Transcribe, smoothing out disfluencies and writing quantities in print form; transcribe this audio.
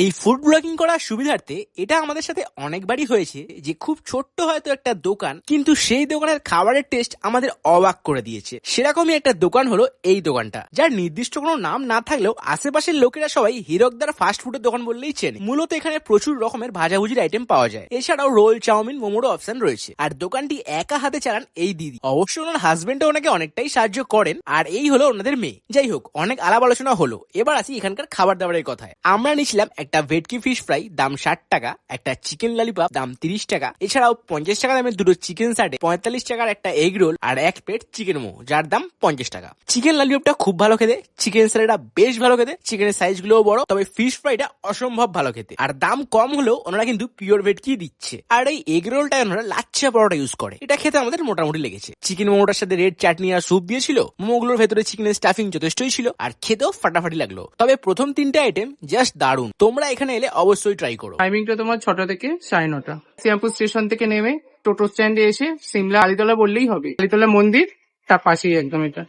এই food blogging করার সুবিধার্থে এটা আমাদের সাথে অনেকবারই হয়েছে যে খুব ছোট্ট হয়তো একটা দোকান, কিন্তু সেই দোকানের খাবারের টেস্ট আমাদের অবাক করে দিয়েছে। সেরকমই একটা দোকান হলো এই দোকানটা, যার নির্দিষ্ট কোনো নাম না থাকলেও আশেপাশের লোকেরা সবাই হীরকদার ফাস্ট ফুডের দোকান বললেই চেনে। মূলত এখানে প্রচুর রকমের ভাজাভুজির আইটেম পাওয়া যায়, এছাড়াও রোল, চাউমিন, মোমোরও অপশন রয়েছে। আর দোকানটি একা হাতে চালান এই দিদি। অবশ্য ওনার হাজবেন্ডও ওনাকে অনেকটাই সাহায্য করেন। আর এই হলো ওনাদের মেয়ে। যাই হোক, অনেক আলাপ আলোচনা হলো, এবার আসি এখানকার খাবার দাবারের কথায়। আমরা নিয়েছিলাম একটা ভেটকি ফিশ ফ্রাই, দাম 60 টাকা, একটা চিকেন ললিপপ, দাম 30 টাকা, এছাড়াও 50 টাকা দামের দুটো চিকেন সাটে, 45 টাকার একটা এগ রোল, আর এক প্লেট চিকেন মোমো, যার দাম 50 টাকা। চিকেন ললিপপটা খুব ভালো খেতে, চিকেন সালাডটা বেশ ভালো খেতে, চিকেনের সাইজ গুলোও বড়, তবে ফিশ ফ্রাইটা অসম্ভব ভালো খেতে। আর দাম কম হলেও ওনারা কিন্তু পিওর ভেটকি দিচ্ছে। আর এই এগ রোলটা ওনারা লাচ্ছা পরোটা ইউজ করে, এটা খেতে আমাদের মোটামুটি লেগেছে। চিকেন মোমোটার সাথে রেড চাটনি আর স্যুপ দিয়েছিল, মোমোগুলোর ভেতরে চিকেনের স্টাফিং যথেষ্টই ছিল, আর খেতেও ফাটাফাটি লাগলো। তবে প্রথম তিনটা আইটেম জাস্ট দারুণ, তোমরা এখানে এলে অবশ্যই ট্রাই করো। টাইমিংটা তোমার 6টা থেকে 9:30। শ্রীরামপুর স্টেশন থেকে নেমে টোটো স্ট্যান্ডে এসে সিমলা আলিতলা বললেই হবে। আলিতলা মন্দির তার পাশেই একদম এটা।